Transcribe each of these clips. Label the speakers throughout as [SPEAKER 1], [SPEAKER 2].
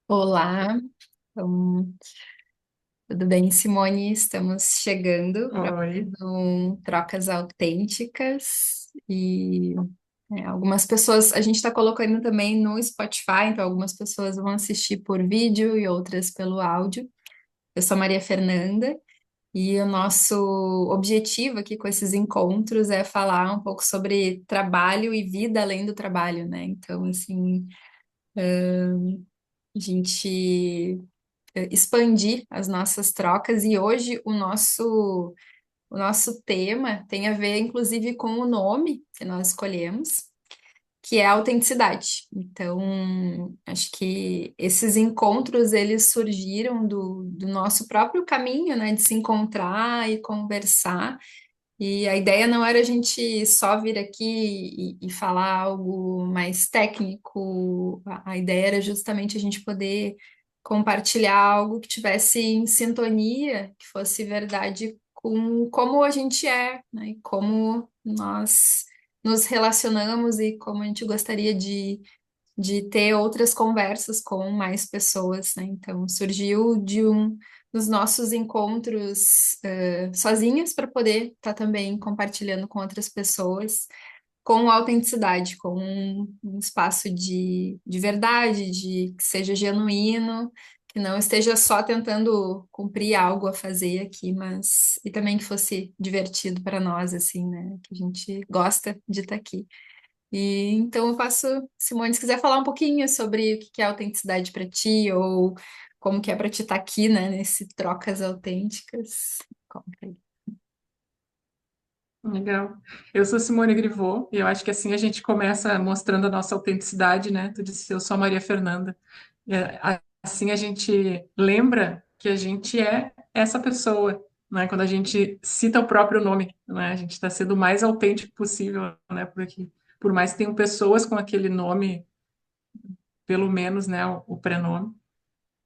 [SPEAKER 1] Olá, então, tudo bem, Simone? Estamos chegando para
[SPEAKER 2] Oi.
[SPEAKER 1] mais um Trocas Autênticas e algumas pessoas, a gente está colocando também no Spotify, então algumas pessoas vão assistir por vídeo e outras pelo áudio. Eu sou a Maria Fernanda e o nosso objetivo aqui com esses encontros é falar um pouco sobre trabalho e vida além do trabalho, né? Então, assim, a gente expandir as nossas trocas e hoje o nosso tema tem a ver inclusive com o nome que nós escolhemos, que é a autenticidade. Então, acho que esses encontros eles surgiram do nosso próprio caminho, né, de se encontrar e conversar. E a ideia não era a gente só vir aqui e falar algo mais técnico, a ideia era justamente a gente poder compartilhar algo que tivesse em sintonia, que fosse verdade com como a gente é, né? E como nós nos relacionamos e como a gente gostaria de ter outras conversas com mais pessoas, né? Então, surgiu dos nossos encontros sozinhas para poder estar também compartilhando com outras pessoas, com autenticidade, com um espaço de verdade, de que seja genuíno, que não esteja só tentando cumprir algo a fazer aqui, mas e também que fosse divertido para nós, assim, né? Que a gente gosta de estar aqui. E então eu passo, Simone, se quiser falar um pouquinho sobre o que que é autenticidade para ti, ou como que é para ti estar aqui, né, nesse Trocas Autênticas. Conta aí.
[SPEAKER 2] Legal. Eu sou Simone Grivot e eu acho que assim a gente começa mostrando a nossa autenticidade, né? Tu disse, eu sou a Maria Fernanda. Assim a gente lembra que a gente é essa pessoa, né? Quando a gente cita o próprio nome, né? A gente está sendo o mais autêntico possível, né? Porque por mais que tenham pessoas com aquele nome, pelo menos, né? O prenome,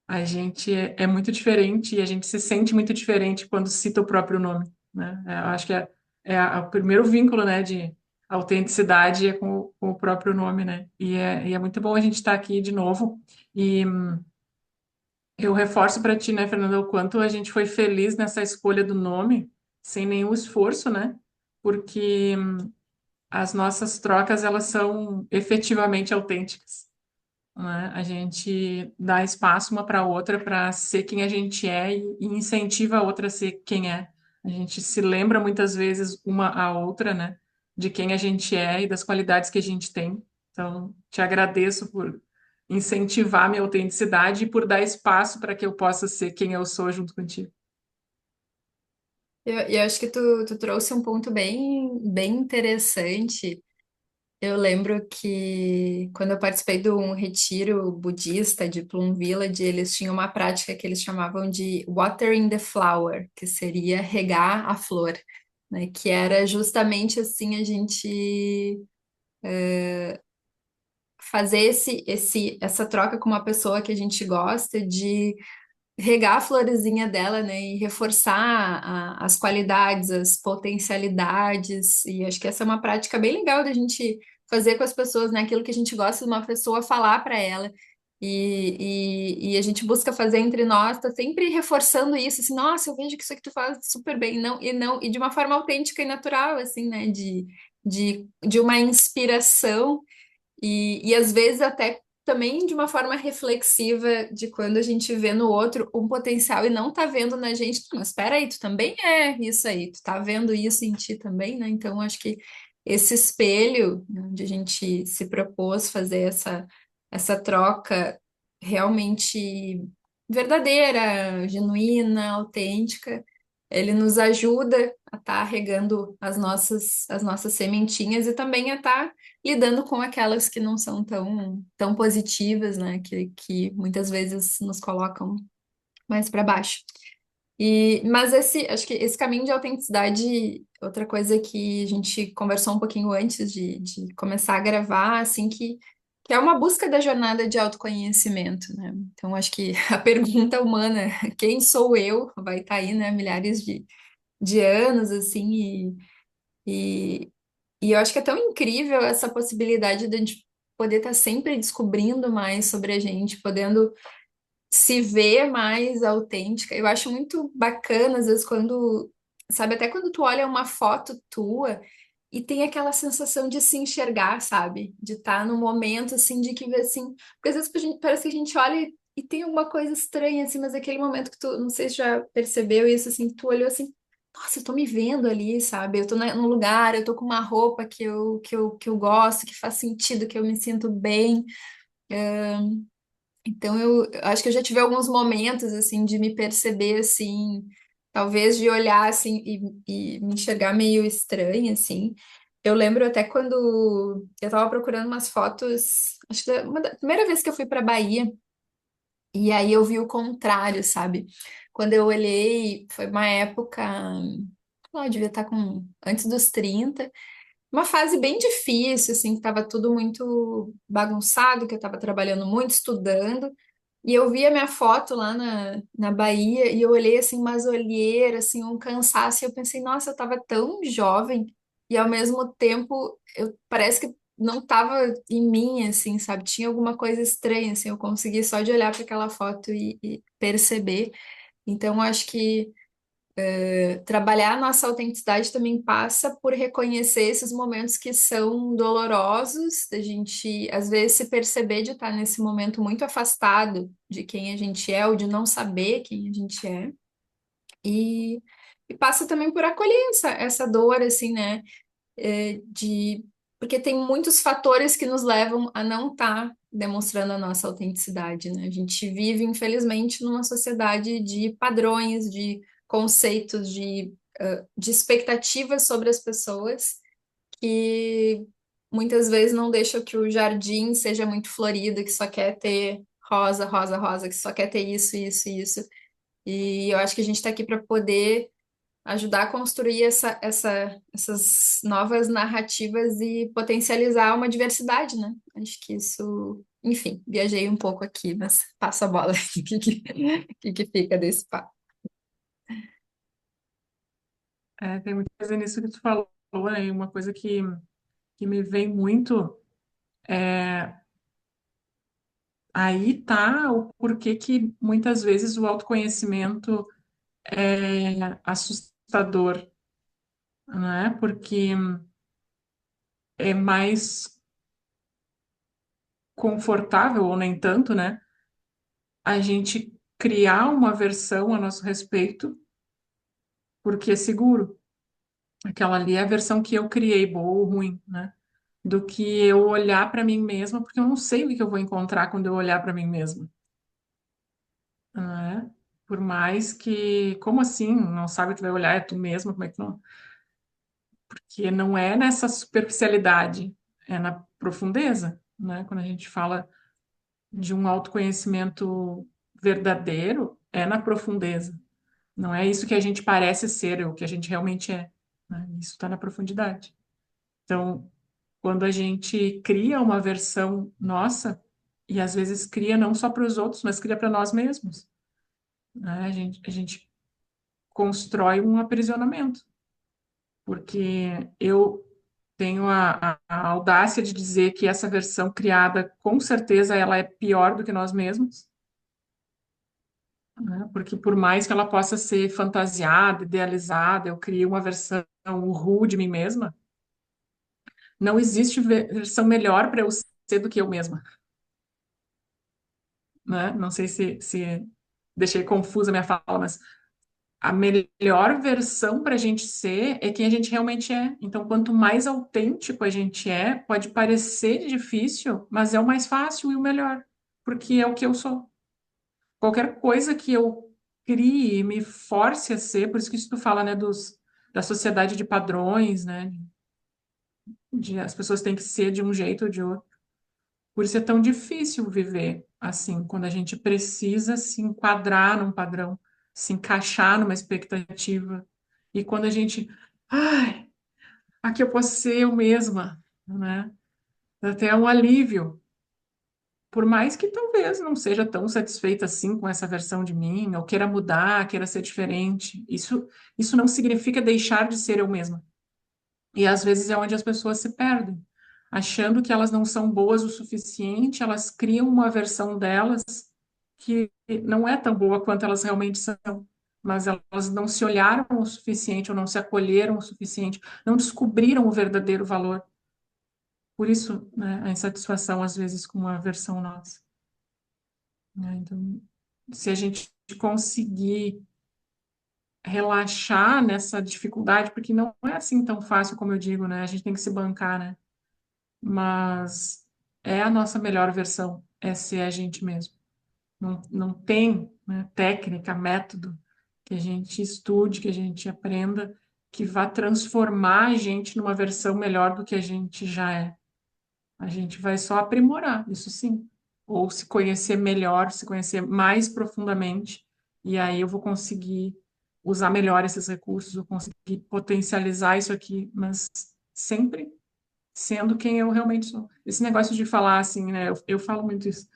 [SPEAKER 2] a gente é muito diferente e a gente se sente muito diferente quando cita o próprio nome, né? Eu acho que o primeiro vínculo, né, de autenticidade é com o próprio nome, né? E é muito bom a gente estar aqui de novo. E eu reforço para ti, né, Fernanda, o quanto a gente foi feliz nessa escolha do nome, sem nenhum esforço, né? Porque as nossas trocas, elas são efetivamente autênticas, né? A gente dá espaço uma para a outra para ser quem a gente é e incentiva a outra a ser quem é. A gente se lembra muitas vezes uma a outra, né, de quem a gente é e das qualidades que a gente tem. Então, te agradeço por incentivar a minha autenticidade e por dar espaço para que eu possa ser quem eu sou junto contigo.
[SPEAKER 1] Eu acho que tu trouxe um ponto bem interessante. Eu lembro que quando eu participei de um retiro budista de Plum Village, eles tinham uma prática que eles chamavam de watering the flower, que seria regar a flor, né? Que era justamente assim a gente fazer essa troca com uma pessoa que a gente gosta, de regar a florezinha dela, né, e reforçar as qualidades, as potencialidades, e acho que essa é uma prática bem legal da gente fazer com as pessoas, né, aquilo que a gente gosta de uma pessoa falar para ela. E a gente busca fazer entre nós, tá sempre reforçando isso, assim, nossa, eu vejo que isso aqui tu faz super bem, e de uma forma autêntica e natural, assim, né, de uma inspiração e às vezes até também de uma forma reflexiva de quando a gente vê no outro um potencial e não tá vendo na gente. Não, mas espera aí, tu também é isso aí, tu tá vendo isso em ti também, né? Então acho que esse espelho, né, onde a gente se propôs fazer essa troca realmente verdadeira, genuína, autêntica, ele nos ajuda a estar regando as nossas sementinhas e também a estar lidando com aquelas que não são tão positivas, né? Que muitas vezes nos colocam mais para baixo. Mas acho que esse caminho de autenticidade, outra coisa que a gente conversou um pouquinho antes de começar a gravar, assim, que é uma busca da jornada de autoconhecimento, né? Então, acho que a pergunta humana, quem sou eu, vai estar aí, né? Milhares de anos, assim, e, e eu acho que é tão incrível essa possibilidade de a gente poder estar sempre descobrindo mais sobre a gente, podendo. se ver mais autêntica. Eu acho muito bacana, às vezes, quando, sabe, até quando tu olha uma foto tua e tem aquela sensação de se enxergar, sabe? De estar no momento, assim, de que vê assim. Porque às vezes parece que a gente olha e tem alguma coisa estranha, assim, mas aquele momento que tu, não sei se já percebeu isso, assim, tu olhou assim. Nossa, eu tô me vendo ali, sabe? Eu tô num lugar, eu tô com uma roupa que eu gosto, que faz sentido, que eu me sinto bem. Então eu acho que eu já tive alguns momentos assim de me perceber assim, talvez de olhar assim e me enxergar meio estranha assim. Eu lembro até quando eu tava procurando umas fotos, acho que uma da primeira vez que eu fui para Bahia, e aí eu vi o contrário, sabe? Quando eu olhei, foi uma época, eu devia estar com antes dos 30, uma fase bem difícil, assim, que tava tudo muito bagunçado, que eu tava trabalhando muito, estudando. E eu vi a minha foto lá na Bahia e eu olhei assim umas olheiras, assim, um cansaço, e eu pensei, nossa, eu tava tão jovem e ao mesmo tempo eu parece que não tava em mim, assim, sabe? Tinha alguma coisa estranha, assim, eu consegui só de olhar para aquela foto e perceber. Então, eu acho que trabalhar a nossa autenticidade também passa por reconhecer esses momentos que são dolorosos, da gente às vezes se perceber de estar nesse momento muito afastado de quem a gente é ou de não saber quem a gente é. E, e passa também por acolher essa dor, assim, né? De, porque tem muitos fatores que nos levam a não estar demonstrando a nossa autenticidade, né? A gente vive, infelizmente, numa sociedade de padrões, de conceitos, de expectativas sobre as pessoas que muitas vezes não deixam que o jardim seja muito florido, que só quer ter rosa, rosa, rosa, que só quer ter isso, isso, isso. E eu acho que a gente está aqui para poder ajudar a construir essas novas narrativas e potencializar uma diversidade, né? Acho que isso, enfim, viajei um pouco aqui, mas passo a bola. O que fica desse papo?
[SPEAKER 2] É, tem muita coisa nisso que tu falou, né? E uma coisa que me vem muito é aí tá o porquê que muitas vezes o autoconhecimento é assustador, né? Porque é mais confortável, ou nem tanto, né? A gente criar uma versão a nosso respeito, porque é seguro. Aquela ali é a versão que eu criei, boa ou ruim, né? Do que eu olhar para mim mesma, porque eu não sei o que eu vou encontrar quando eu olhar para mim mesma, né? Por mais que, como assim? Não sabe o que vai olhar, é tu mesma, como é que não? Porque não é nessa superficialidade, é na profundeza, né? Quando a gente fala de um autoconhecimento verdadeiro, é na profundeza. Não é isso que a gente parece ser, é o que a gente realmente é, né? Isso está na profundidade. Então, quando a gente cria uma versão nossa, e às vezes cria não só para os outros, mas cria para nós mesmos, né? A gente constrói um aprisionamento, porque eu tenho a audácia de dizer que essa versão criada, com certeza, ela é pior do que nós mesmos, né? Porque por mais que ela possa ser fantasiada, idealizada, eu crio uma versão rude de mim mesma, não existe versão melhor para eu ser do que eu mesma, né? Não sei se deixei confusa a minha fala, mas a melhor versão para a gente ser é quem a gente realmente é. Então, quanto mais autêntico a gente é, pode parecer difícil, mas é o mais fácil e o melhor, porque é o que eu sou. Qualquer coisa que eu crie e me force a ser, por isso que isso tu fala, né, da sociedade de padrões, né, de as pessoas têm que ser de um jeito ou de outro. Por isso é tão difícil viver assim, quando a gente precisa se enquadrar num padrão, se encaixar numa expectativa. E quando a gente, ai, aqui eu posso ser eu mesma, né? Até é um alívio. Por mais que talvez não seja tão satisfeita assim com essa versão de mim, ou queira mudar, queira ser diferente, isso não significa deixar de ser eu mesma. E às vezes é onde as pessoas se perdem, achando que elas não são boas o suficiente, elas criam uma versão delas que não é tão boa quanto elas realmente são, mas elas não se olharam o suficiente ou não se acolheram o suficiente, não descobriram o verdadeiro valor. Por isso, né, a insatisfação às vezes com uma versão nossa, né? Então, se a gente conseguir relaxar nessa dificuldade, porque não é assim tão fácil como eu digo, né? A gente tem que se bancar, né? Mas é a nossa melhor versão, é ser a gente mesmo. Não tem, né, técnica, método que a gente estude, que a gente aprenda, que vá transformar a gente numa versão melhor do que a gente já é. A gente vai só aprimorar, isso sim. Ou se conhecer melhor, se conhecer mais profundamente, e aí eu vou conseguir usar melhor esses recursos, eu conseguir potencializar isso aqui, mas sempre sendo quem eu realmente sou. Esse negócio de falar assim, né? Eu falo muito isso,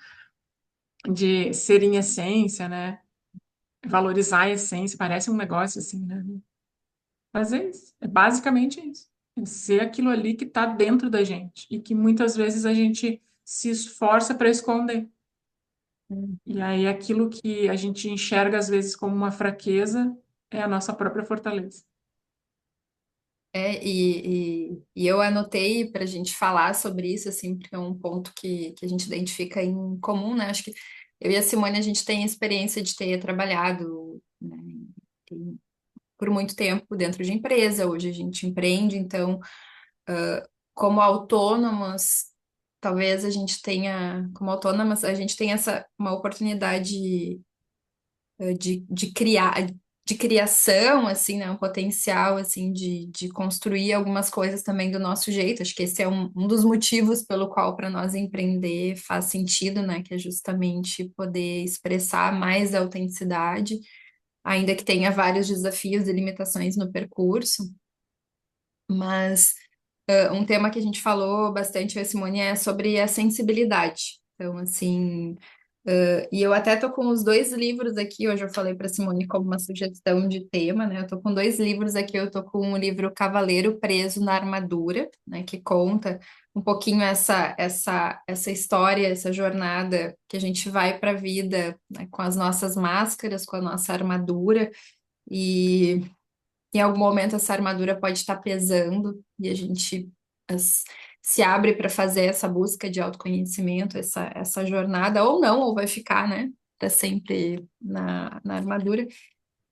[SPEAKER 2] de ser em essência, né? Valorizar a essência, parece um negócio assim, né? Mas é isso, é basicamente isso. É ser aquilo ali que está dentro da gente e que muitas vezes a gente se esforça para esconder. E aí aquilo que a gente enxerga às vezes como uma fraqueza é a nossa própria fortaleza.
[SPEAKER 1] E eu anotei para a gente falar sobre isso, assim, porque é um ponto que a gente identifica em comum, né? Acho que eu e a Simone, a gente tem a experiência de ter trabalhado, né, por muito tempo dentro de empresa, hoje a gente empreende, então, como autônomos, talvez a gente tenha, como autônomas, a gente tem uma oportunidade de criar, de criação, assim, né? Um potencial, assim, de construir algumas coisas também do nosso jeito. Acho que esse é um dos motivos pelo qual para nós empreender faz sentido, né? Que é justamente poder expressar mais a autenticidade, ainda que tenha vários desafios e limitações no percurso. Mas um tema que a gente falou bastante, eu e a Simone, é sobre a sensibilidade. Então, assim, e eu até tô com os dois livros aqui, hoje eu falei para Simone como uma sugestão de tema, né? Eu tô com dois livros aqui, eu tô com o livro Cavaleiro Preso na Armadura, né, que conta um pouquinho essa história, essa jornada que a gente vai para a vida, né, com as nossas máscaras, com a nossa armadura, e em algum momento essa armadura pode estar pesando e a gente as- se abre para fazer essa busca de autoconhecimento, essa jornada, ou não, ou vai ficar, né, para sempre na armadura.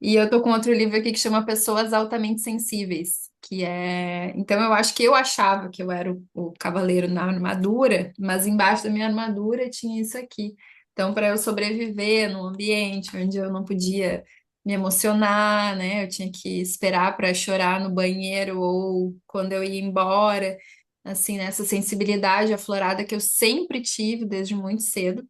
[SPEAKER 1] E eu tô com outro livro aqui que chama Pessoas Altamente Sensíveis, que é. Então eu acho que eu achava que eu era o cavaleiro na armadura, mas embaixo da minha armadura tinha isso aqui. Então, para eu sobreviver num ambiente onde eu não podia me emocionar, né? Eu tinha que esperar para chorar no banheiro ou quando eu ia embora, assim, nessa sensibilidade aflorada que eu sempre tive desde muito cedo.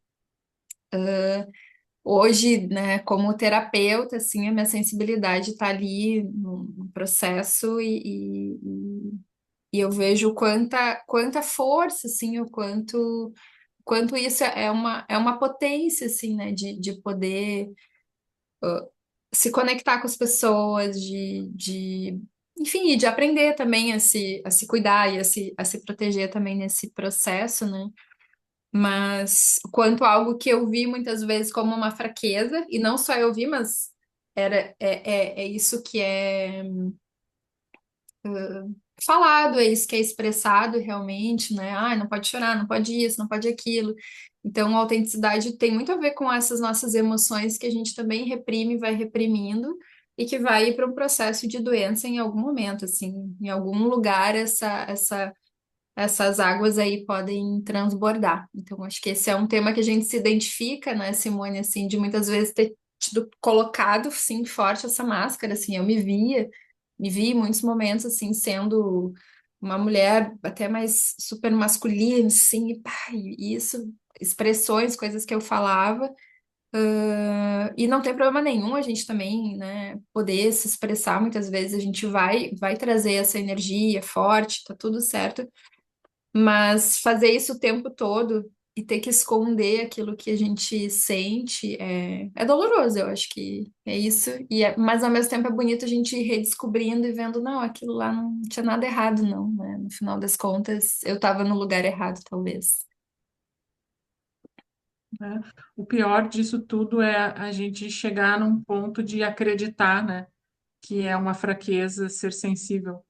[SPEAKER 1] Hoje, né, como terapeuta, assim, a minha sensibilidade está ali no processo e eu vejo quanta força, assim, quanto isso é uma potência, assim, né, de poder se conectar com as pessoas, enfim, e de aprender também a se cuidar e a se proteger também nesse processo, né? Mas quanto a algo que eu vi muitas vezes como uma fraqueza, e não só eu vi, mas é isso que é falado, é isso que é expressado realmente, né? Ah, não pode chorar, não pode isso, não pode aquilo. Então, a autenticidade tem muito a ver com essas nossas emoções que a gente também reprime, vai reprimindo, e que vai ir para um processo de doença em algum momento, assim, em algum lugar essas águas aí podem transbordar. Então, acho que esse é um tema que a gente se identifica, né, Simone, assim, de muitas vezes ter tido colocado, sim, forte essa máscara, assim, eu me vi em muitos momentos, assim, sendo uma mulher até mais super masculina, assim, e, pá, e isso, expressões, coisas que eu falava, e não tem problema nenhum a gente também, né, poder se expressar, muitas vezes a gente vai trazer essa energia forte, tá tudo certo, mas fazer isso o tempo todo e ter que esconder aquilo que a gente sente é doloroso, eu acho que é isso. Mas ao mesmo tempo é bonito a gente ir redescobrindo e vendo, não, aquilo lá não tinha nada errado, não, né? No final das contas, eu estava no lugar errado, talvez.
[SPEAKER 2] né? O pior disso tudo é a gente chegar num ponto de acreditar, né, que é uma fraqueza ser sensível,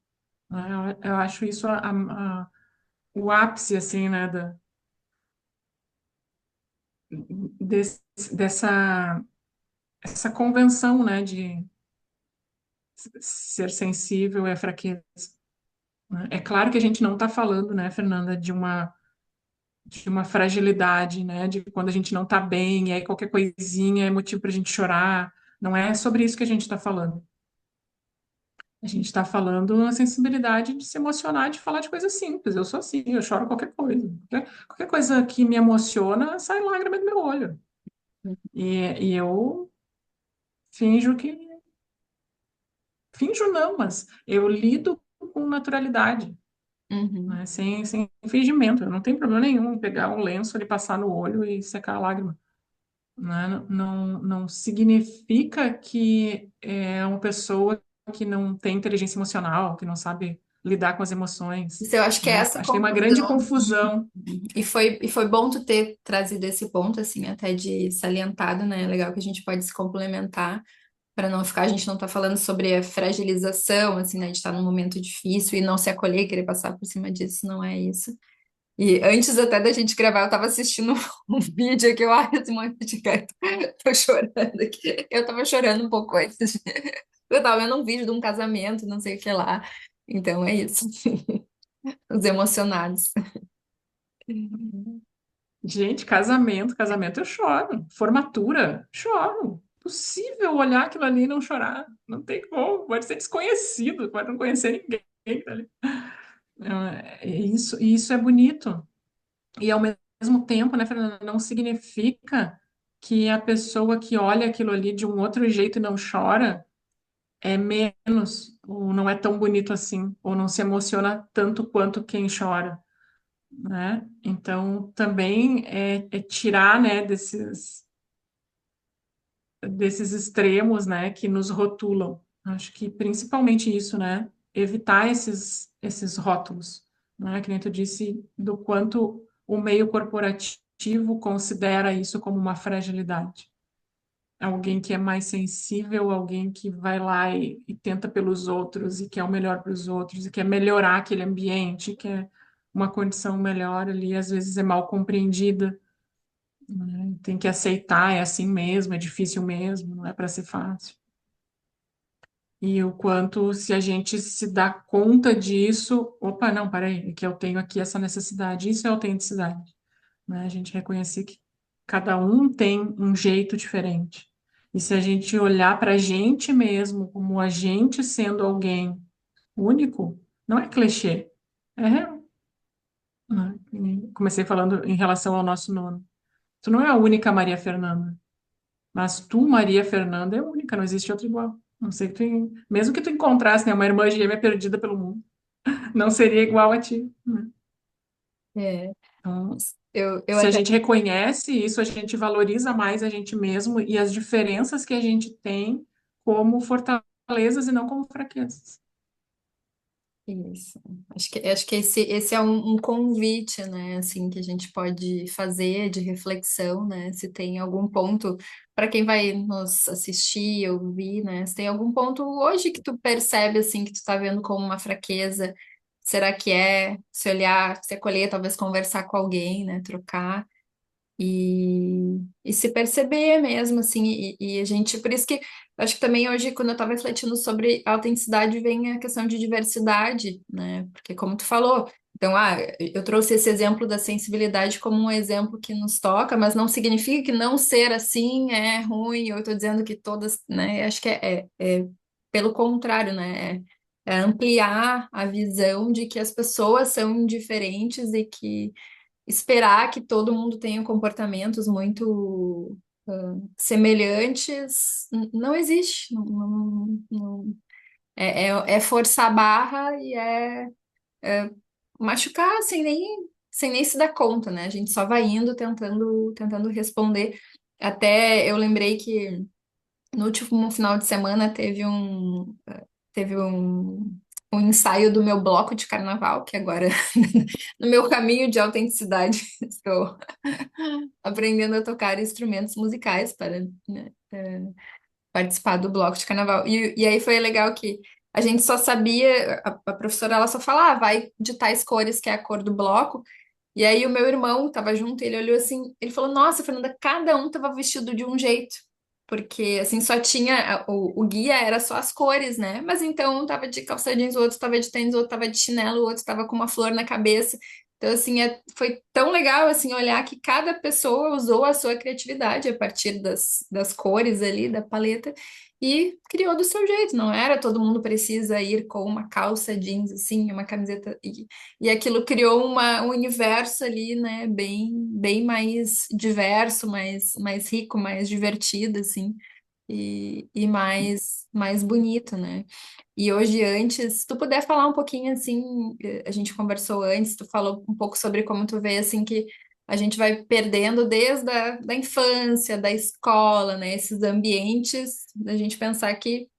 [SPEAKER 2] né? Eu acho isso o ápice, assim, né, desse, dessa essa convenção, né, de ser sensível é fraqueza, né? É claro que a gente não está falando, né, Fernanda, de uma fragilidade, né, de quando a gente não está bem, e aí qualquer coisinha é motivo para a gente chorar. Não é sobre isso que a gente está falando. A gente está falando uma sensibilidade de se emocionar, de falar de coisas simples. Eu sou assim, eu choro qualquer coisa. Qualquer coisa que me emociona, sai lágrima do meu olho. E eu finjo que. Finjo não, mas eu lido com naturalidade,
[SPEAKER 1] Uhum.
[SPEAKER 2] né? Sem fingimento. Eu não tenho problema nenhum em pegar um lenço e passar no olho e secar a lágrima, né? Não significa que é uma pessoa que não tem inteligência emocional, que não sabe lidar com as emoções,
[SPEAKER 1] Isso eu acho que é
[SPEAKER 2] né?
[SPEAKER 1] essa
[SPEAKER 2] Acho que tem uma grande
[SPEAKER 1] confusão.
[SPEAKER 2] confusão.
[SPEAKER 1] E foi bom tu ter trazido esse ponto, assim, até de salientado, né? É legal que a gente pode se complementar para não ficar, a gente não tá falando sobre a fragilização, assim, né? De estar num momento difícil e não se acolher, querer passar por cima disso, não é isso. E antes até da gente gravar, eu tava assistindo um vídeo aqui, eu acho, Simone de Gato, tô chorando aqui. Eu tava chorando um pouco antes. Eu tava vendo um vídeo de um casamento, não sei o que lá. Então é isso. Os emocionados.
[SPEAKER 2] Gente, casamento eu choro. Formatura, choro. Possível olhar aquilo ali e não chorar. Não tem como. Pode ser desconhecido, pode não conhecer ninguém que tá ali. E isso é bonito. E ao mesmo tempo, né, Fernanda, não significa que a pessoa que olha aquilo ali de um outro jeito e não chora é menos, ou não é tão bonito assim, ou não se emociona tanto quanto quem chora, né? Então, também é tirar, né, desses extremos, né, que nos rotulam. Acho que principalmente isso, né? Evitar esses rótulos, né? Que nem tu disse, do quanto o meio corporativo considera isso como uma fragilidade. Alguém que é mais sensível, alguém que vai lá e tenta pelos outros e quer o melhor para os outros e quer melhorar aquele ambiente, quer uma condição melhor ali, às vezes é mal compreendida, né? Tem que aceitar, é assim mesmo, é difícil mesmo, não é para ser fácil. E o quanto, se a gente se dá conta disso, opa, não, peraí, é que eu tenho aqui essa necessidade, isso é autenticidade, né? A gente reconhecer que cada um tem um jeito diferente. E se a gente olhar para a gente mesmo como a gente sendo alguém único, não é clichê, é real, né? E comecei falando em relação ao nosso nome. Tu não é a única Maria Fernanda. Mas tu, Maria Fernanda, é única, não existe outra igual. Não sei que mesmo que tu encontrasse, né, uma irmã gêmea perdida pelo mundo, não seria igual a ti, né?
[SPEAKER 1] É,
[SPEAKER 2] Então,
[SPEAKER 1] eu
[SPEAKER 2] se a
[SPEAKER 1] até.
[SPEAKER 2] gente reconhece isso, a gente valoriza mais a gente mesmo e as diferenças que a gente tem como fortalezas e não como fraquezas.
[SPEAKER 1] Isso. Acho que esse é um convite, né, assim, que a gente pode fazer de reflexão, né, se tem algum ponto, para quem vai nos assistir, ouvir, né, se tem algum ponto hoje que tu percebe, assim, que tu tá vendo como uma fraqueza, será que é se olhar, se acolher, talvez conversar com alguém, né, trocar, e se perceber mesmo, assim, e a gente, por isso que acho que também hoje, quando eu estava refletindo sobre autenticidade, vem a questão de diversidade, né? Porque como tu falou, então, eu trouxe esse exemplo da sensibilidade como um exemplo que nos toca, mas não significa que não ser assim é ruim, eu estou dizendo que todas, né? Acho que é pelo contrário, né? É ampliar a visão de que as pessoas são diferentes e que esperar que todo mundo tenha comportamentos muito semelhantes não existe. É forçar a barra e machucar sem nem se dar conta, né? A gente só vai indo tentando responder. Até eu lembrei que no último final de semana teve um o ensaio do meu bloco de carnaval, que agora, no meu caminho de autenticidade, estou aprendendo a tocar instrumentos musicais para, né, participar do bloco de carnaval. E aí foi legal que a gente só sabia, a professora ela só falava, vai de tais cores, que é a cor do bloco. E aí o meu irmão tava junto, ele olhou assim, ele falou, nossa, Fernanda, cada um tava vestido de um jeito. Porque assim, só tinha, o guia era só as cores, né? Mas então um tava de calça jeans, o outro tava de tênis, o outro tava de chinelo, o outro tava com uma flor na cabeça. Então, assim, foi tão legal, assim, olhar que cada pessoa usou a sua criatividade a partir das cores ali, da paleta, e criou do seu jeito, não era todo mundo precisa ir com uma calça jeans, assim, uma camiseta, e aquilo criou um universo ali, né, bem mais diverso, mais rico, mais divertido, assim, e mais bonito, né? E hoje, antes, se tu puder falar um pouquinho, assim, a gente conversou antes, tu falou um pouco sobre como tu vê, assim, que a gente vai perdendo desde da infância, da escola, né, esses ambientes, da gente pensar que,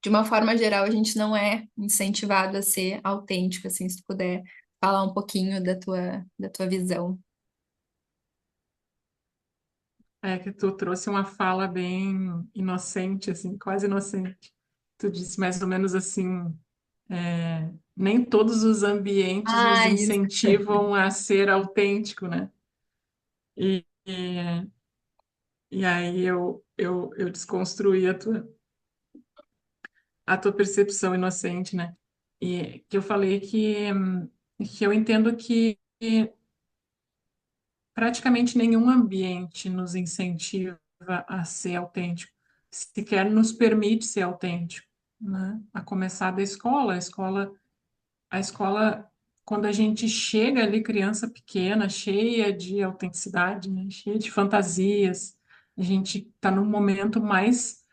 [SPEAKER 1] de uma forma geral, a gente não é incentivado a ser autêntico, assim, se tu puder falar um pouquinho da tua visão.
[SPEAKER 2] É que tu trouxe uma fala bem inocente, assim, quase inocente. Tu disse mais ou menos assim, nem todos os ambientes nos
[SPEAKER 1] Ah, isso.
[SPEAKER 2] incentivam a ser autêntico, né? E aí eu desconstruí a tua percepção inocente, né? E que eu falei que eu entendo que praticamente nenhum ambiente nos incentiva a ser autêntico, sequer nos permite ser autêntico, né? A começar da escola, a escola, quando a gente chega ali, criança pequena, cheia de autenticidade, né? Cheia de fantasias, a gente está no momento mais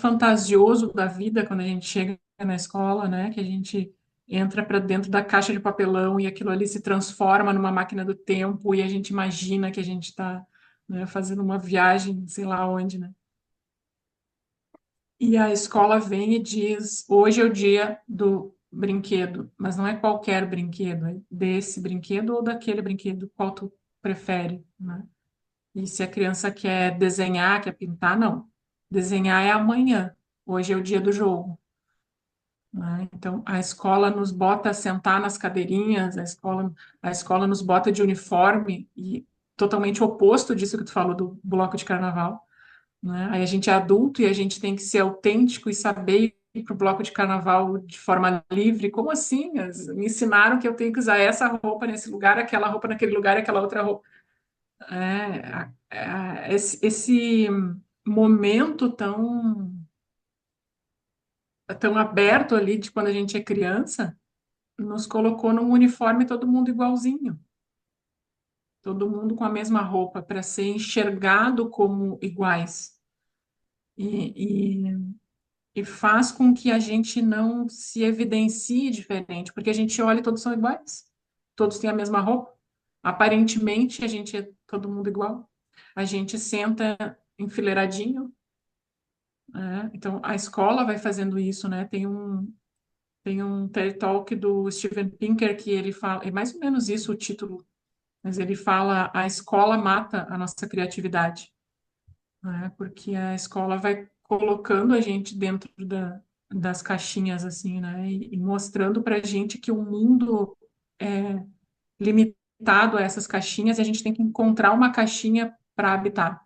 [SPEAKER 2] fantasioso da vida quando a gente chega na escola, né? Que a gente entra para dentro da caixa de papelão e aquilo ali se transforma numa máquina do tempo e a gente imagina que a gente está, né, fazendo uma viagem, sei lá onde, né? E a escola vem e diz: hoje é o dia do brinquedo, mas não é qualquer brinquedo, é desse brinquedo ou daquele brinquedo, qual tu prefere, né? E se a criança quer desenhar, quer pintar, não. Desenhar é amanhã, hoje é o dia do jogo, né? Então a escola nos bota a sentar nas cadeirinhas, a escola nos bota de uniforme e totalmente oposto disso que tu falou do bloco de carnaval, né? Aí a gente é adulto e a gente tem que ser autêntico e saber ir para o bloco de carnaval de forma livre. Como assim? Me ensinaram que eu tenho que usar essa roupa nesse lugar, aquela roupa naquele lugar, aquela outra roupa. Esse momento tão aberto ali de quando a gente é criança nos colocou num uniforme todo mundo igualzinho, todo mundo com a mesma roupa para ser enxergado como iguais. E e faz com que a gente não se evidencie diferente, porque a gente olha e todos são iguais, todos têm a mesma roupa. Aparentemente, a gente é todo mundo igual. A gente senta enfileiradinho, né? Então, a escola vai fazendo isso, né? Tem um TED Talk do Steven Pinker que ele fala, é mais ou menos isso o título, mas ele fala: a escola mata a nossa criatividade, né? Porque a escola vai colocando a gente dentro das caixinhas, assim, né? E mostrando para a gente que o mundo é limitado a essas caixinhas e a gente tem que encontrar uma caixinha para habitar,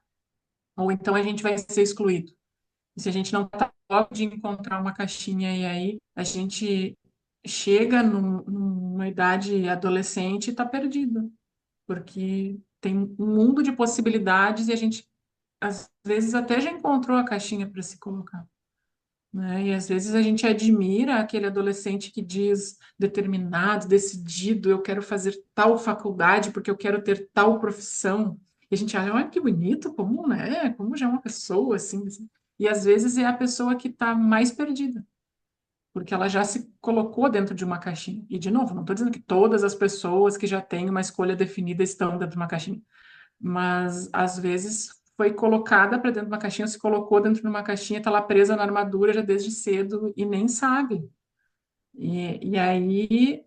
[SPEAKER 2] ou então a gente vai ser excluído. E se a gente não está logo de encontrar uma caixinha e aí a gente chega numa idade adolescente e está perdido, porque tem um mundo de possibilidades e a gente às vezes até já encontrou a caixinha para se colocar, né? E às vezes a gente admira aquele adolescente que diz determinado, decidido, eu quero fazer tal faculdade porque eu quero ter tal profissão. E a gente olha que bonito, como, né? Como já é uma pessoa assim, assim. E às vezes é a pessoa que está mais perdida, porque ela já se colocou dentro de uma caixinha. E, de novo, não estou dizendo que todas as pessoas que já têm uma escolha definida estão dentro de uma caixinha, mas às vezes foi colocada para dentro de uma caixinha, se colocou dentro de uma caixinha, está lá presa na armadura já desde cedo e nem sabe. E aí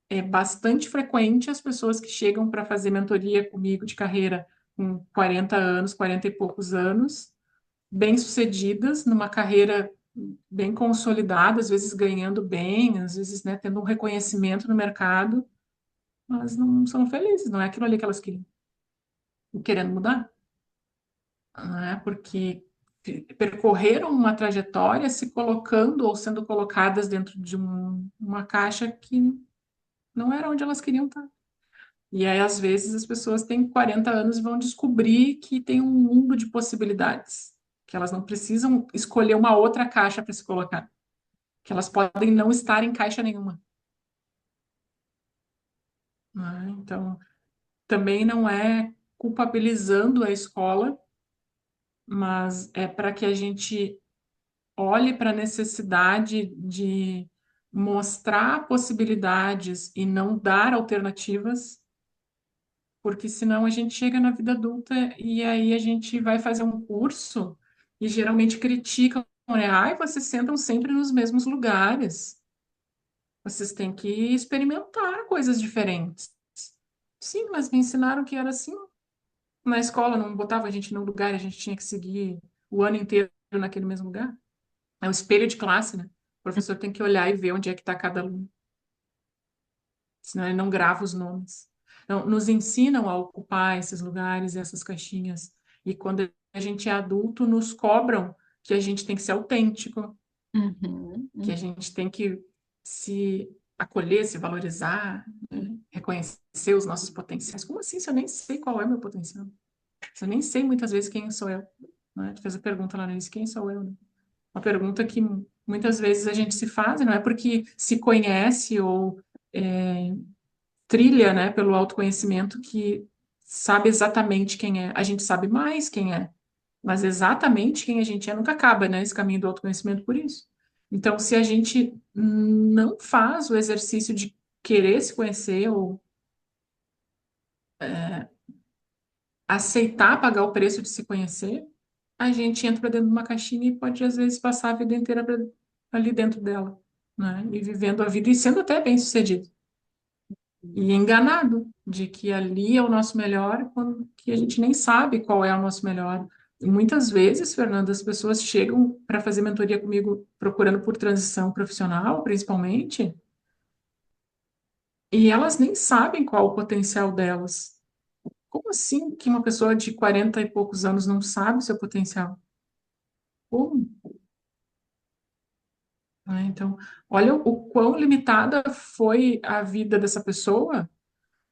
[SPEAKER 2] é bastante frequente as pessoas que chegam para fazer mentoria comigo de carreira com 40 anos, 40 e poucos anos, bem-sucedidas numa carreira bem consolidada, às vezes ganhando bem, às vezes, né, tendo um reconhecimento no mercado, mas não são felizes, não é aquilo ali que elas queriam, querendo mudar, né? Porque percorreram uma trajetória se colocando ou sendo colocadas dentro de uma caixa que não era onde elas queriam estar. E aí, às vezes, as pessoas têm 40 anos e vão descobrir que tem um mundo de possibilidades, que elas não precisam escolher uma outra caixa para se colocar, que elas podem não estar em caixa nenhuma, né? Então, também não é culpabilizando a escola, mas é para que a gente olhe para a necessidade de mostrar possibilidades e não dar alternativas, porque senão a gente chega na vida adulta e aí a gente vai fazer um curso e geralmente criticam, né? Ai, vocês sentam sempre nos mesmos lugares. Vocês têm que experimentar coisas diferentes. Sim, mas me ensinaram que era assim. Na escola não botava a gente num lugar, a gente tinha que seguir o ano inteiro naquele mesmo lugar. É o espelho de classe, né? O professor tem que olhar e ver onde é que está cada aluno, senão ele não grava os nomes. Então, nos ensinam a ocupar esses lugares, essas caixinhas. E quando a gente é adulto, nos cobram que a gente tem que ser autêntico,
[SPEAKER 1] Uhum,
[SPEAKER 2] que a
[SPEAKER 1] uhum.
[SPEAKER 2] gente tem que se acolher, se valorizar, né? Reconhecer os nossos potenciais. Como assim, se eu nem sei qual é o meu potencial? Se eu nem sei muitas vezes quem sou eu, né? Tu fez a pergunta lá no início, quem sou eu, né? Uma pergunta que muitas vezes a gente se faz, e não é porque se conhece ou trilha, né, pelo autoconhecimento que sabe exatamente quem é. A gente sabe mais quem é, mas exatamente quem a gente é nunca acaba, né, esse caminho do autoconhecimento por isso. Então, se a gente não faz o exercício de querer se conhecer ou aceitar pagar o preço de se conhecer, a gente entra dentro de uma caixinha e pode, às vezes, passar a vida inteira ali dentro dela, né? E vivendo a vida e sendo até bem-sucedido. E enganado de que ali é o nosso melhor, quando que a gente nem sabe qual é o nosso melhor. E muitas vezes, Fernanda, as pessoas chegam para fazer mentoria comigo procurando por transição profissional, principalmente, e elas nem sabem qual o potencial delas. Como assim que uma pessoa de 40 e poucos anos não sabe o seu potencial? Como? Né? Então, olha o quão limitada foi a vida dessa pessoa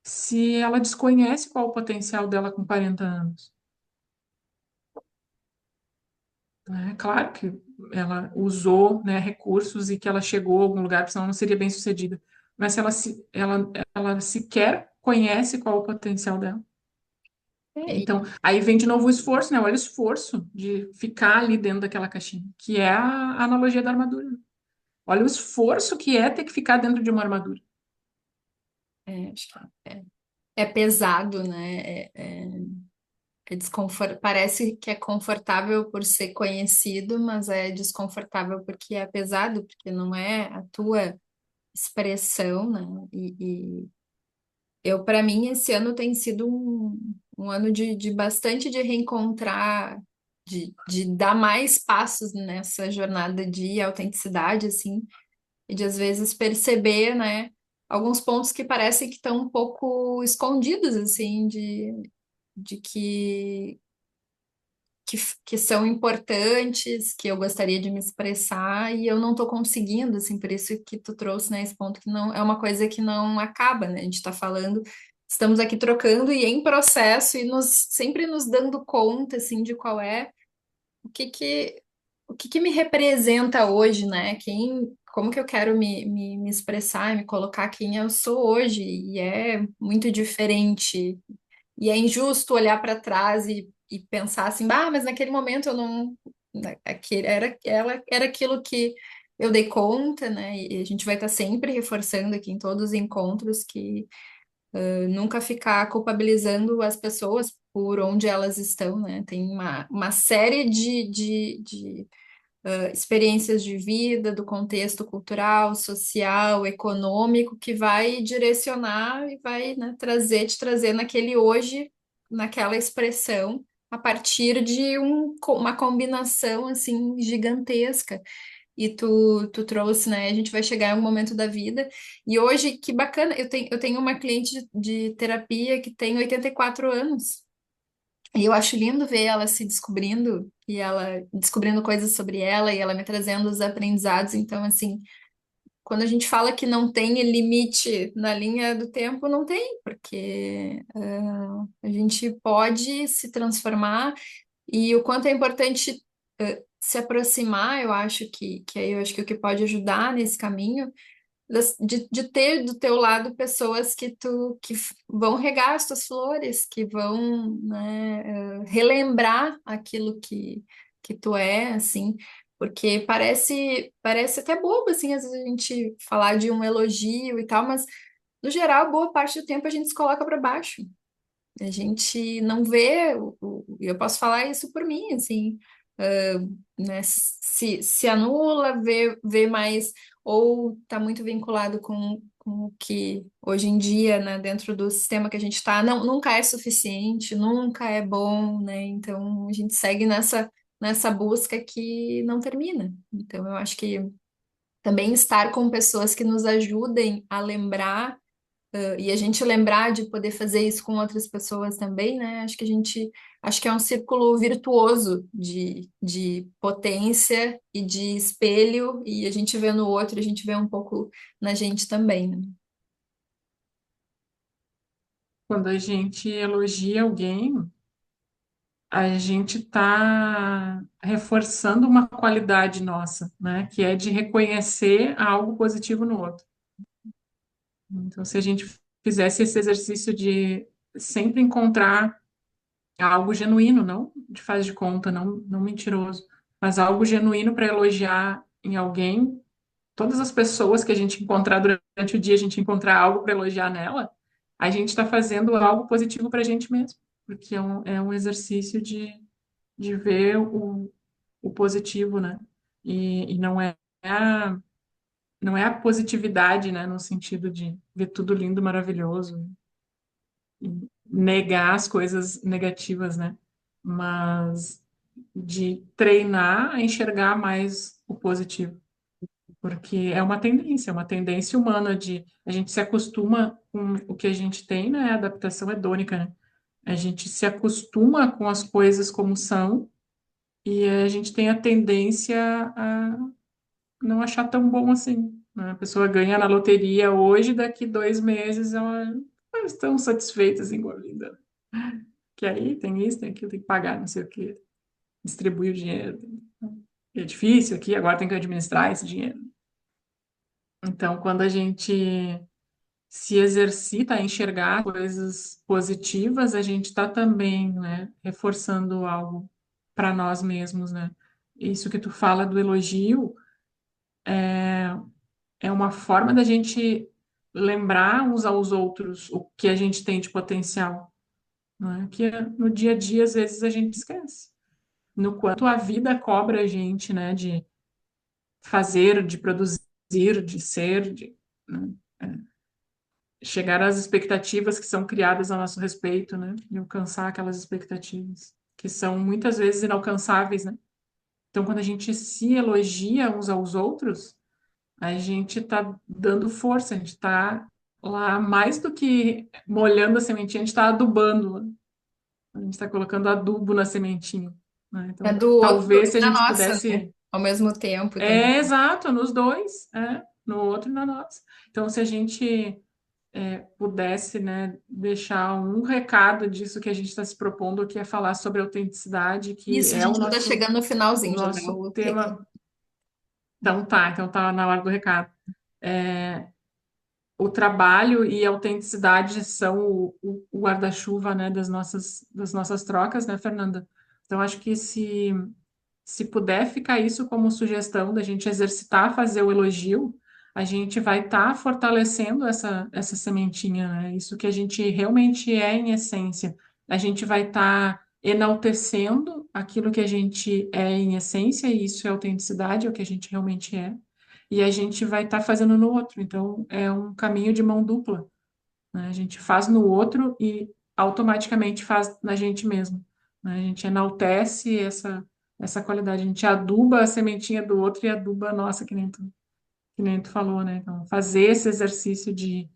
[SPEAKER 2] se ela desconhece qual o potencial dela com 40 anos. Né? Claro que ela usou, né, recursos e que ela chegou a algum lugar, porque senão não seria bem sucedida. Mas se ela sequer conhece qual o potencial dela.
[SPEAKER 1] É,
[SPEAKER 2] Então, aí vem de novo o esforço, né? Olha o esforço de ficar ali dentro daquela caixinha, que é a analogia da armadura. Olha o esforço que é ter que ficar dentro de uma armadura.
[SPEAKER 1] acho que é pesado, né? Parece que é confortável por ser conhecido, mas é desconfortável porque é pesado, porque não é a tua expressão, né? Eu, para mim, esse ano tem sido um ano de bastante de reencontrar, de dar mais passos nessa jornada de autenticidade, assim, e de às vezes perceber, né, alguns pontos que parecem que estão um pouco escondidos, assim, de que são importantes, que eu gostaria de me expressar e eu não estou conseguindo, assim, por isso que tu trouxe, né, esse ponto que não é uma coisa que não acaba, né? A gente está falando, estamos aqui trocando e em processo e sempre nos dando conta, assim, de qual é o que que o que que me representa hoje, né? Como que eu quero me expressar e me colocar quem eu sou hoje e é muito diferente e é injusto olhar para trás e pensar assim, ah, mas naquele momento eu não. Era aquilo que eu dei conta, né? E a gente vai estar sempre reforçando aqui em todos os encontros que nunca ficar culpabilizando as pessoas por onde elas estão, né? Tem uma série de experiências de vida, do contexto cultural, social, econômico, que vai direcionar e vai, né, te trazer naquele hoje, naquela expressão, a partir de uma combinação assim gigantesca. E tu trouxe, né? A gente vai chegar em um momento da vida. E hoje, que bacana, eu tenho uma cliente de terapia que tem 84 anos. E eu acho lindo ver ela se descobrindo e ela descobrindo coisas sobre ela e ela me trazendo os aprendizados. Então, assim, quando a gente fala que não tem limite na linha do tempo, não tem, porque a gente pode se transformar e o quanto é importante se aproximar, eu acho que aí eu acho que o que pode ajudar nesse caminho de ter do teu lado pessoas vão regar as tuas flores, que vão, né, relembrar aquilo que tu é, assim, porque parece até bobo, assim, às vezes a gente falar de um elogio e tal, mas no geral, boa parte do tempo a gente se coloca para baixo. A gente não vê, eu posso falar isso por mim, assim, né, se anula, vê mais, ou está muito vinculado com o que hoje em dia, né, dentro do sistema que a gente está, nunca é suficiente, nunca é bom, né? Então a gente segue nessa busca que não termina. Então eu acho que também estar com pessoas que nos ajudem a lembrar e a gente lembrar de poder fazer isso com outras pessoas também, né? Acho que é um círculo virtuoso de potência e de espelho, e a gente vê no outro, a gente vê um pouco na gente também, né?
[SPEAKER 2] Quando a gente elogia alguém, a gente está reforçando uma qualidade nossa, né? Que é de reconhecer algo positivo no outro. Então, se a gente fizesse esse exercício de sempre encontrar algo genuíno, não de faz de conta, não mentiroso, mas algo genuíno para elogiar em alguém, todas as pessoas que a gente encontrar durante o dia, a gente encontrar algo para elogiar nela, a gente está fazendo algo positivo para a gente mesmo, porque é um exercício de ver o positivo, né? E não é a positividade, né, no sentido de ver tudo lindo, maravilhoso, e negar as coisas negativas, né? Mas de treinar a enxergar mais o positivo, porque é uma tendência humana de a gente se acostuma com o que a gente tem, né? A adaptação hedônica, né? A gente se acostuma com as coisas como são e a gente tem a tendência a não achar tão bom assim, né? A pessoa ganha na loteria hoje, daqui 2 meses ela não estão satisfeitas assim, com a vida. Que aí tem isso, tem aquilo, tem que pagar, não sei o quê, distribuir o dinheiro. É difícil aqui, agora tem que administrar esse dinheiro. Então, quando a gente se exercita a enxergar coisas positivas, a gente está também, né, reforçando algo para nós mesmos, né? Isso que tu fala do elogio é uma forma da gente lembrar uns aos outros o que a gente tem de potencial, né? Que no dia a dia, às vezes, a gente esquece. No quanto a vida cobra a gente, né, de fazer, de produzir, de ser, né, chegar às expectativas que são criadas a nosso respeito, né, e alcançar aquelas expectativas que são muitas vezes inalcançáveis, né? Então, quando a gente se elogia uns aos outros, a gente está dando força, a gente está lá mais do que molhando a sementinha, a gente está adubando, né? A gente está colocando adubo na sementinha, né?
[SPEAKER 1] É
[SPEAKER 2] Então,
[SPEAKER 1] do outro
[SPEAKER 2] talvez se a
[SPEAKER 1] e na
[SPEAKER 2] gente
[SPEAKER 1] nossa, né?
[SPEAKER 2] pudesse.
[SPEAKER 1] Ao mesmo tempo também.
[SPEAKER 2] É exato, nos dois, no outro e na nossa. Então, se a gente pudesse, né, deixar um recado disso que a gente está se propondo, que é falar sobre autenticidade, que
[SPEAKER 1] Isso, a
[SPEAKER 2] é o
[SPEAKER 1] gente já está
[SPEAKER 2] nosso,
[SPEAKER 1] chegando no
[SPEAKER 2] o
[SPEAKER 1] finalzinho, já dá
[SPEAKER 2] nosso
[SPEAKER 1] o recado.
[SPEAKER 2] tema. Então tá na hora do recado. O trabalho e a autenticidade são o guarda-chuva, né, das nossas trocas, né, Fernanda? Então, acho que se puder ficar isso como sugestão da gente exercitar, fazer o elogio, a gente vai estar fortalecendo essa sementinha, né? Isso que a gente realmente é em essência. A gente vai estar enaltecendo aquilo que a gente é em essência, e isso é autenticidade, é o que a gente realmente é, e a gente vai estar fazendo no outro. Então, é um caminho de mão dupla, né? A gente faz no outro e automaticamente faz na gente mesmo, né? A gente enaltece essa qualidade, a gente aduba a sementinha do outro e aduba a nossa, que nem tu falou, né? Então, fazer esse exercício de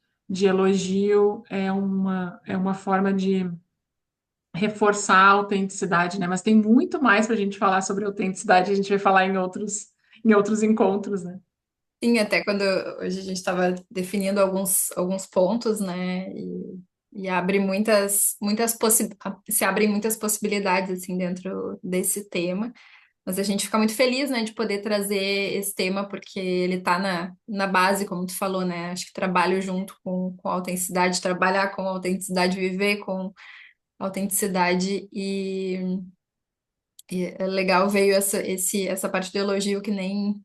[SPEAKER 2] elogio é uma forma de reforçar a autenticidade, né? Mas tem muito mais para a gente falar sobre autenticidade, a gente vai falar em outros encontros, né?
[SPEAKER 1] Sim, até quando hoje a gente estava definindo alguns pontos, né? E abre se abrem muitas possibilidades assim dentro desse tema. Mas a gente fica muito feliz, né, de poder trazer esse tema, porque ele está na base, como tu falou, né? Acho que trabalho junto com a autenticidade, trabalhar com a autenticidade, viver com autenticidade e é legal veio essa parte do elogio que a gente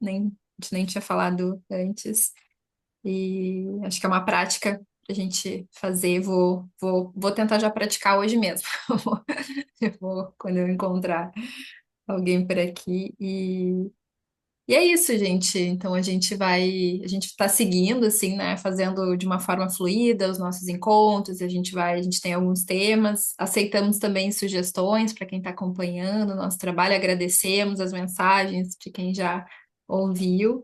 [SPEAKER 1] nem tinha falado antes. E acho que é uma prática pra gente fazer. Vou tentar já praticar hoje mesmo. Quando eu encontrar alguém por aqui. E é isso, gente. Então a gente está seguindo assim, né, fazendo de uma forma fluida os nossos encontros, a gente tem alguns temas, aceitamos também sugestões para quem está acompanhando o nosso trabalho, agradecemos as mensagens de quem já ouviu.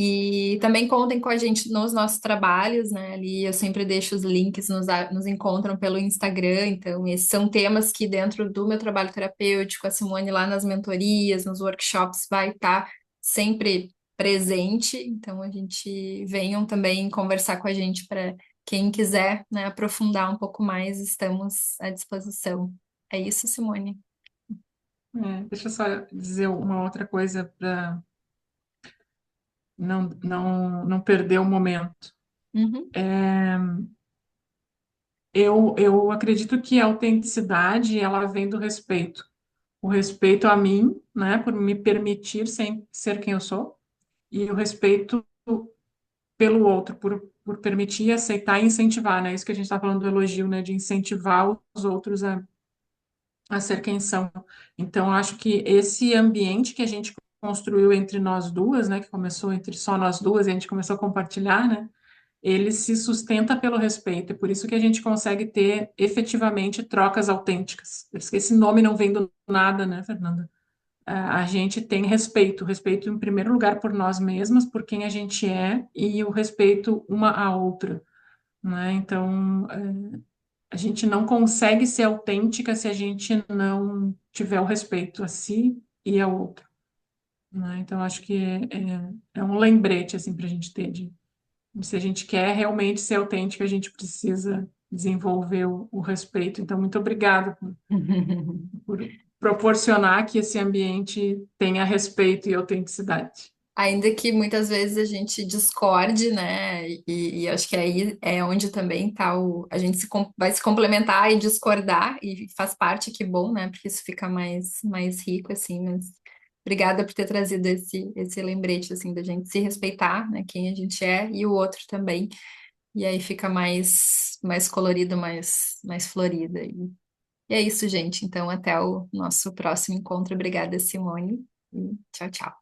[SPEAKER 1] E também contem com a gente nos nossos trabalhos, né? Ali eu sempre deixo os links, nos encontram pelo Instagram. Então, esses são temas que, dentro do meu trabalho terapêutico, a Simone lá nas mentorias, nos workshops, vai estar sempre presente. Então, a gente venham também conversar com a gente para quem quiser, né, aprofundar um pouco mais, estamos à disposição. É isso, Simone.
[SPEAKER 2] Deixa eu só dizer uma outra coisa para não perder o momento.
[SPEAKER 1] Uhum.
[SPEAKER 2] Eu acredito que a autenticidade, ela vem do respeito. O respeito a mim, né, por me permitir ser quem eu sou, e o respeito pelo outro, por permitir, aceitar e incentivar, né? Isso que a gente está falando do elogio, né? De incentivar os outros a ser quem são. Então, acho que esse ambiente que a gente construiu entre nós duas, né? Que começou entre só nós duas e a gente começou a compartilhar, né? Ele se sustenta pelo respeito. É por isso que a gente consegue ter efetivamente trocas autênticas. Por isso que esse nome não vem do nada, né, Fernanda? A gente tem respeito, respeito em primeiro lugar por nós mesmas, por quem a gente é, e o respeito uma à outra, né? Então, a gente não consegue ser autêntica se a gente não tiver o respeito a si e ao outro, né? Então, acho que é um lembrete, assim, para a gente ter de se a gente quer realmente ser autêntica, a gente precisa desenvolver o respeito. Então, muito obrigada por proporcionar que esse ambiente tenha respeito e autenticidade.
[SPEAKER 1] Ainda que muitas vezes a gente discorde, né? E acho que aí é onde também tá a gente vai se complementar e discordar, e faz parte, que bom, né? Porque isso fica mais rico, assim. Mas obrigada por ter trazido esse lembrete, assim, da gente se respeitar, né? Quem a gente é e o outro também. E aí fica mais colorido, mais florida. E é isso, gente. Então, até o nosso próximo encontro. Obrigada, Simone. E tchau, tchau.